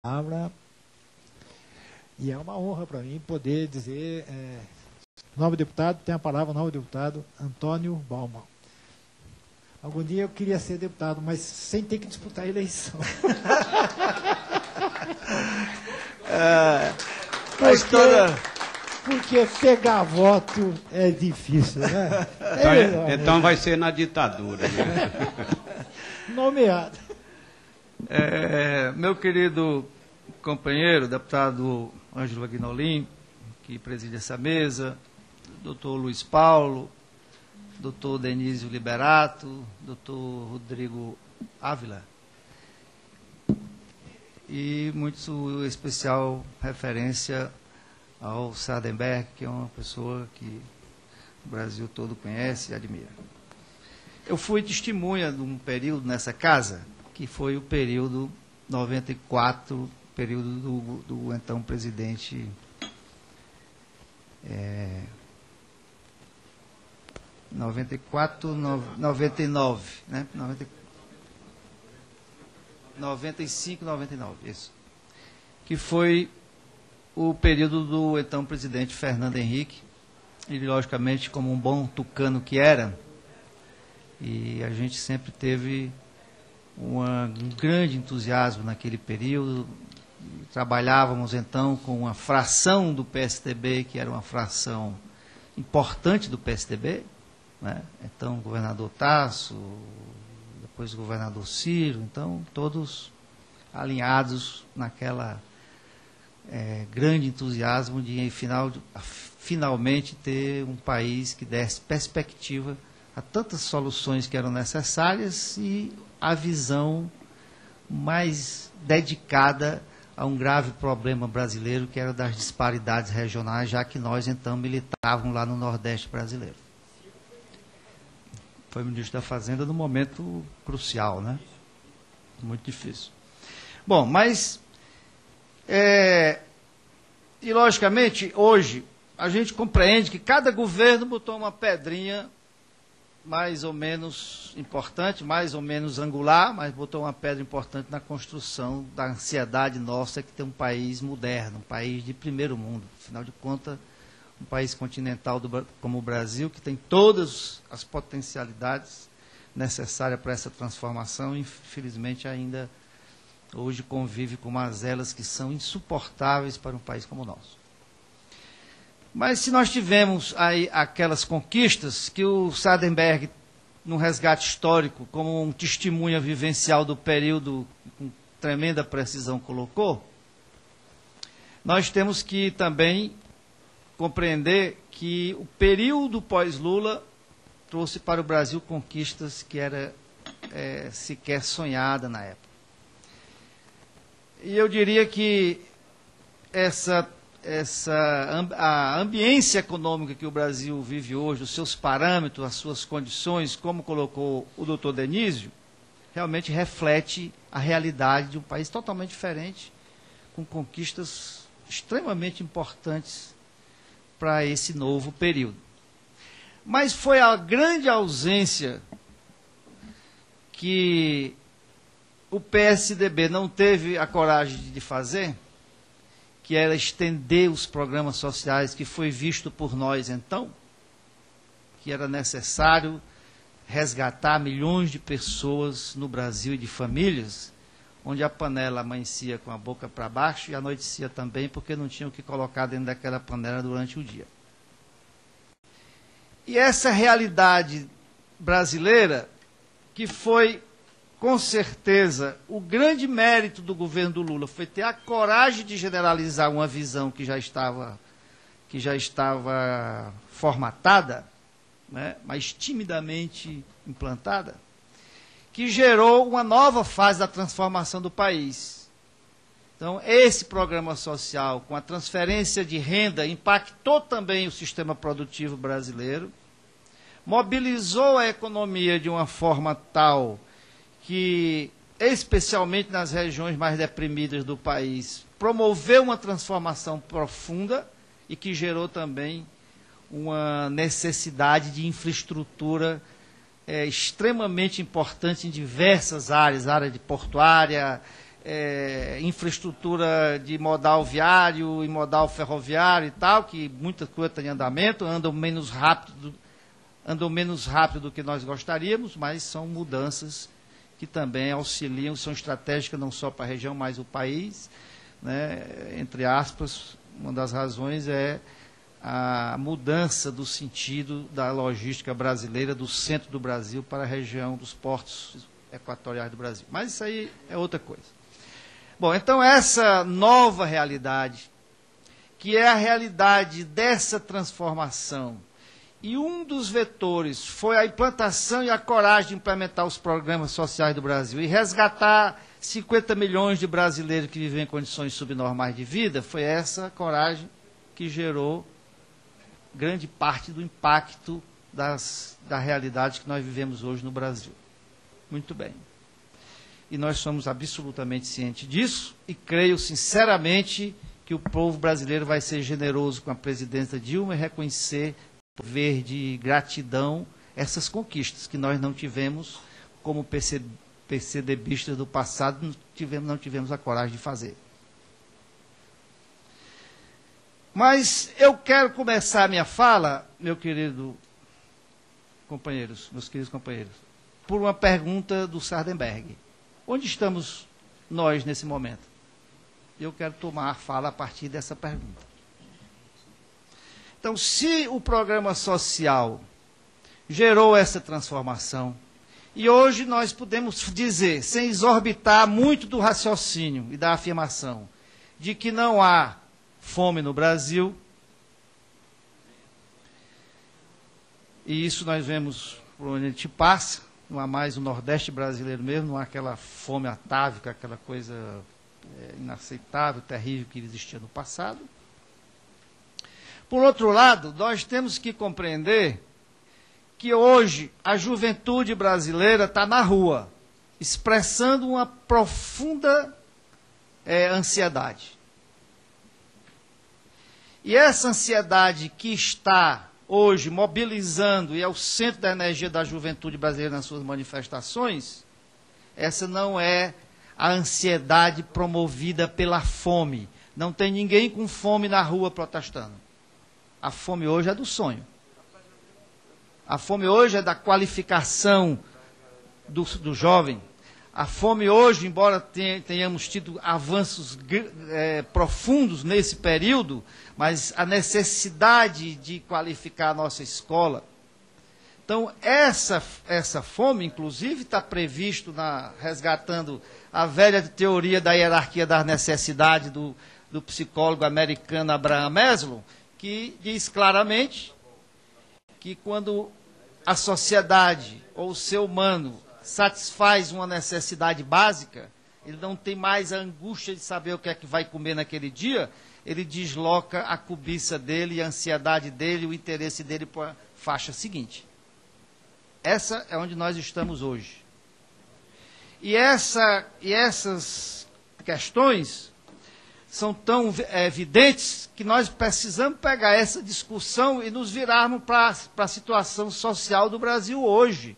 palavra. E é uma honra para mim poder dizer, novo deputado, tem a palavra o novo deputado Antônio Baumann. Algum dia eu queria ser deputado, mas sem ter que disputar a eleição. Porque pegar voto é difícil, né? Então vai ser na ditadura. Né? Nomeado. Meu querido companheiro, deputado Ângelo Aguinolin, que preside essa mesa, doutor Luiz Paulo, doutor Denísio Liberato, doutor Rodrigo Ávila, e muito especial referência ao Sardenberg, que é uma pessoa que o Brasil todo conhece e admira. Eu fui testemunha de um período nessa casa, que foi o período 94, período do então presidente 99, né? 95, 99, isso. Que foi o período do então presidente Fernando Henrique, ele logicamente como um bom tucano que era, e a gente sempre teve um grande entusiasmo naquele período. Trabalhávamos então com uma fração do PSDB, que era uma fração importante do PSDB, né? Então o governador Tasso, depois o governador Ciro, então todos alinhados naquela grande entusiasmo de finalmente ter um país que desse perspectiva a tantas soluções que eram necessárias e a visão mais dedicada a um grave problema brasileiro, que era das disparidades regionais, já que nós então militávamos lá no Nordeste brasileiro. Foi ministro da Fazenda num momento crucial, né? Muito difícil. Bom, mas e logicamente hoje a gente compreende que cada governo botou uma pedrinha mais ou menos importante, mais ou menos angular, mas botou uma pedra importante na construção da ansiedade nossa que tem um país moderno, um país de primeiro mundo. Afinal de contas, um país continental como o Brasil, que tem todas as potencialidades necessárias para essa transformação, infelizmente ainda hoje convive com mazelas que são insuportáveis para um país como o nosso. Mas se nós tivemos aí aquelas conquistas que o Sardenberg, num resgate histórico, como um testemunha vivencial do período, com tremenda precisão colocou, nós temos que também compreender que o período pós-Lula trouxe para o Brasil conquistas que era sequer sonhada na época. E eu diria que a ambiência econômica que o Brasil vive hoje, os seus parâmetros, as suas condições, como colocou o doutor Denísio, realmente reflete a realidade de um país totalmente diferente, com conquistas extremamente importantes para esse novo período. Mas foi a grande ausência que o PSDB não teve a coragem de fazer, que era estender os programas sociais, que foi visto por nós então, que era necessário resgatar milhões de pessoas no Brasil e de famílias, onde a panela amanhecia com a boca para baixo e anoitecia também, porque não tinha o que colocar dentro daquela panela durante o dia. E essa realidade brasileira, que foi, com certeza, o grande mérito do governo do Lula, foi ter a coragem de generalizar uma visão que já estava formatada, né, mas timidamente implantada, que gerou uma nova fase da transformação do país. Então, esse programa social, com a transferência de renda, impactou também o sistema produtivo brasileiro, mobilizou a economia de uma forma tal que, especialmente nas regiões mais deprimidas do país, promoveu uma transformação profunda e que gerou também uma necessidade de infraestrutura extremamente importante em diversas áreas, área de portuária, infraestrutura de modal viário e modal ferroviário e tal, que muita coisa está em andamento, andam menos rápido do que nós gostaríamos, mas são mudanças que também auxiliam, são estratégicas não só para a região, mas o país, né? Entre aspas, uma das razões é a mudança do sentido da logística brasileira, do centro do Brasil para a região dos portos equatoriais do Brasil. Mas isso aí é outra coisa. Bom, então essa nova realidade, que é a realidade dessa transformação, e um dos vetores foi a implantação e a coragem de implementar os programas sociais do Brasil e resgatar 50 milhões de brasileiros que vivem em condições subnormais de vida, foi essa coragem que gerou grande parte do impacto da realidade que nós vivemos hoje no Brasil. Muito bem. E nós somos absolutamente cientes disso e creio sinceramente que o povo brasileiro vai ser generoso com a presidenta Dilma e reconhecer, ver de gratidão essas conquistas que nós não tivemos como PCDBistas do passado, não tivemos a coragem de fazer. Mas eu quero começar a minha fala, meus queridos companheiros, por uma pergunta do Sardenberg. Onde estamos nós nesse momento? Eu quero tomar a fala a partir dessa pergunta. Então, se o programa social gerou essa transformação, e hoje nós podemos dizer, sem exorbitar muito do raciocínio e da afirmação, de que não há fome no Brasil, e isso nós vemos por onde a gente passa, não há mais o Nordeste brasileiro mesmo, não há aquela fome atávica, aquela coisa inaceitável, terrível que existia no passado. Por outro lado, nós temos que compreender que hoje a juventude brasileira está na rua, expressando uma profunda ansiedade. E essa ansiedade que está hoje mobilizando e é o centro da energia da juventude brasileira nas suas manifestações, essa não é a ansiedade promovida pela fome. Não tem ninguém com fome na rua protestando. A fome hoje é do sonho. A fome hoje é da qualificação do jovem. A fome hoje, embora tenhamos tido avanços profundos nesse período, mas a necessidade de qualificar a nossa escola. Então, essa fome, inclusive, está previsto, resgatando a velha teoria da hierarquia das necessidades do psicólogo americano Abraham Maslow, que diz claramente que quando a sociedade ou o ser humano satisfaz uma necessidade básica, ele não tem mais a angústia de saber o que é que vai comer naquele dia, ele desloca a cobiça dele, a ansiedade dele, o interesse dele para a faixa seguinte. Essa é onde nós estamos hoje. E essas questões são tão evidentes que nós precisamos pegar essa discussão e nos virarmos para a situação social do Brasil hoje.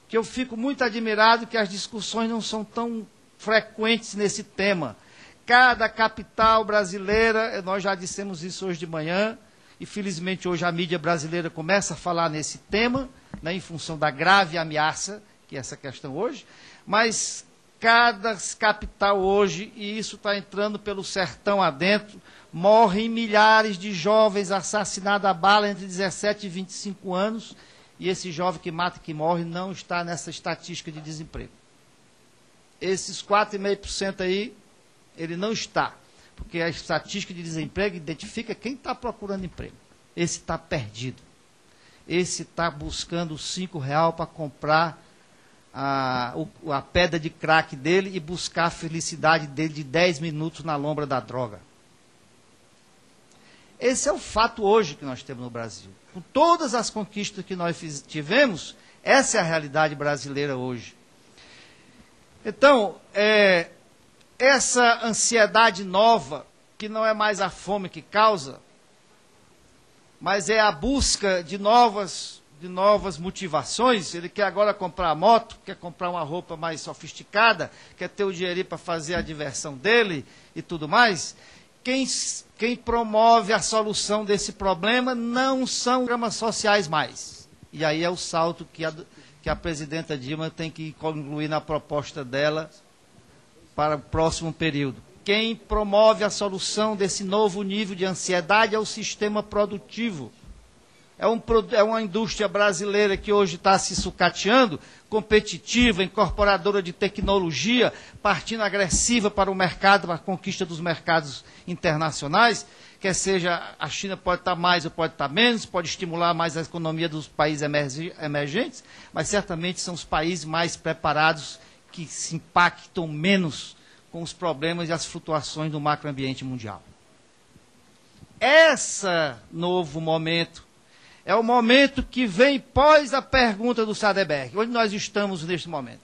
Que eu fico muito admirado que as discussões não são tão frequentes nesse tema. Cada capital brasileira, nós já dissemos isso hoje de manhã, e felizmente hoje a mídia brasileira começa a falar nesse tema, né, em função da grave ameaça, que é essa questão hoje, mas cada capital hoje, e isso está entrando pelo sertão adentro, morrem milhares de jovens assassinados a bala entre 17 e 25 anos, e esse jovem que mata e que morre não está nessa estatística de desemprego. Esses 4,5% aí, ele não está, porque a estatística de desemprego identifica quem está procurando emprego. Esse está perdido. Esse está buscando R$5 para comprar a pedra de crack dele e buscar a felicidade dele de 10 minutos na lombra da droga. Esse é o fato hoje que nós temos no Brasil. Com todas as conquistas que nós tivemos, essa é a realidade brasileira hoje. Então, essa ansiedade nova, que não é mais a fome que causa, mas é a busca de novas de novas motivações, ele quer agora comprar moto, quer comprar uma roupa mais sofisticada, quer ter o dinheirinho para fazer a diversão dele e tudo mais. Quem promove a solução desse problema não são programas sociais mais. E aí é o salto que a presidenta Dilma tem que concluir na proposta dela para o próximo período. Quem promove a solução desse novo nível de ansiedade é o sistema produtivo. É uma indústria brasileira que hoje está se sucateando, competitiva, incorporadora de tecnologia, partindo agressiva para o mercado, para a conquista dos mercados internacionais, quer seja a China pode estar mais ou pode estar menos, pode estimular mais a economia dos países emergentes, mas certamente são os países mais preparados que se impactam menos com os problemas e as flutuações do macroambiente mundial. Esse novo momento é o momento que vem pós a pergunta do Saderberg. Onde nós estamos neste momento?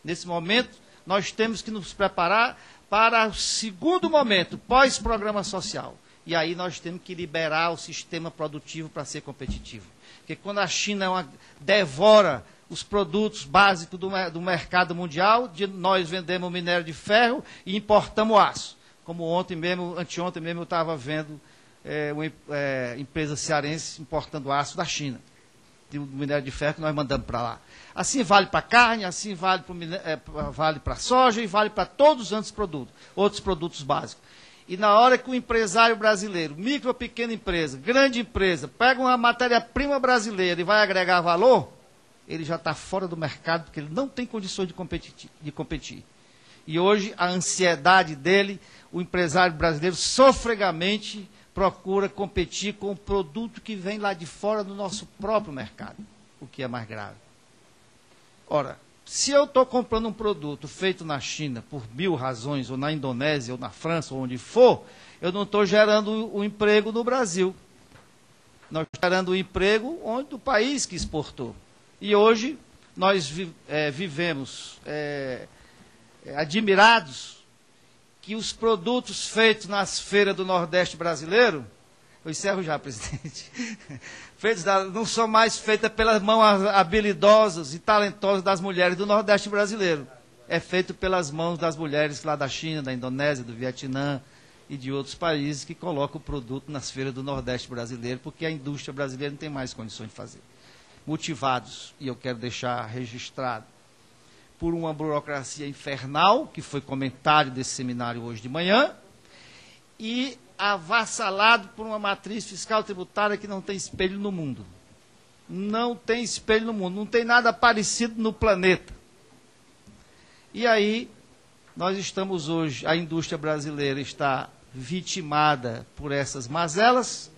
Nesse momento, nós temos que nos preparar para o segundo momento, pós-programa social. E aí nós temos que liberar o sistema produtivo para ser competitivo. Porque quando a China devora os produtos básicos do mercado mundial, nós vendemos minério de ferro e importamos aço. Como anteontem mesmo eu estava vendo uma empresa cearense importando aço da China, do minério de ferro que nós mandamos para lá. Assim vale para carne, assim vale para soja e vale para todos os outros produtos básicos. E na hora que o empresário brasileiro, micro ou pequena empresa, grande empresa, pega uma matéria-prima brasileira e vai agregar valor, ele já está fora do mercado porque ele não tem condições de competir. E hoje a ansiedade dele, o empresário brasileiro sofregamente procura competir com o produto que vem lá de fora do nosso próprio mercado, o que é mais grave. Ora, se eu estou comprando um produto feito na China por 1000 razões, ou na Indonésia, ou na França, ou onde for, eu não estou gerando o emprego no Brasil. Nós estamos gerando o emprego do país que exportou. E hoje nós vivemos admirados que os produtos feitos nas feiras do Nordeste brasileiro, eu encerro já, presidente, não são mais feitas pelas mãos habilidosas e talentosas das mulheres do Nordeste brasileiro. É feito pelas mãos das mulheres lá da China, da Indonésia, do Vietnã e de outros países que colocam o produto nas feiras do Nordeste brasileiro, porque a indústria brasileira não tem mais condições de fazer. Motivados, e eu quero deixar registrado, por uma burocracia infernal, que foi comentário desse seminário hoje de manhã, e avassalado por uma matriz fiscal tributária que não tem espelho no mundo. Não tem espelho no mundo, não tem nada parecido no planeta. E aí, nós estamos hoje, a indústria brasileira está vitimada por essas mazelas,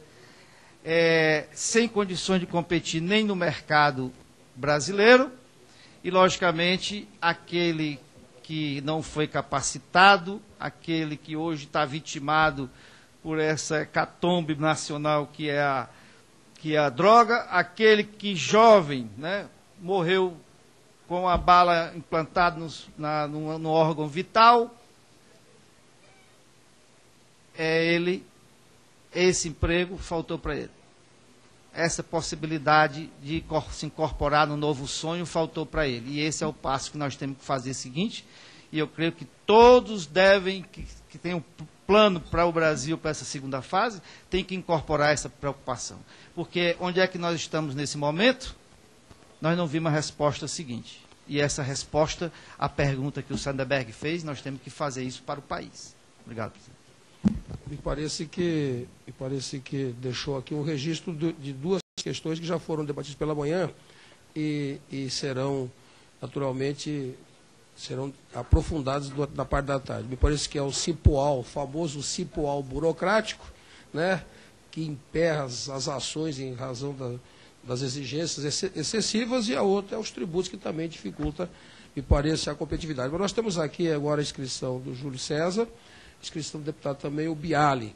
sem condições de competir nem no mercado brasileiro, e, logicamente, aquele que não foi capacitado, aquele que hoje está vitimado por essa hecatombe nacional que é a droga, aquele que jovem, né, morreu com a bala implantada no órgão vital, esse emprego faltou para ele. Essa possibilidade de se incorporar no novo sonho faltou para ele. E esse é o passo que nós temos que fazer seguinte. E eu creio que todos que tenham um plano para o Brasil, para essa segunda fase, tem que incorporar essa preocupação. Porque onde é que nós estamos nesse momento? Nós não vimos a resposta seguinte. E essa resposta, a pergunta que o Saderberg fez, nós temos que fazer isso para o país. Obrigado, presidente. Me parece que deixou aqui um registro de duas questões que já foram debatidas pela manhã e serão, naturalmente, aprofundadas da parte da tarde. Me parece que é o CIPOAL, o famoso CIPOAL burocrático, né, que emperra as ações em razão das exigências excessivas, e a outra é os tributos, que também dificulta, me parece, a competitividade. Mas nós temos aqui agora a inscrição do Júlio César, inscrição do deputado também, o Biali.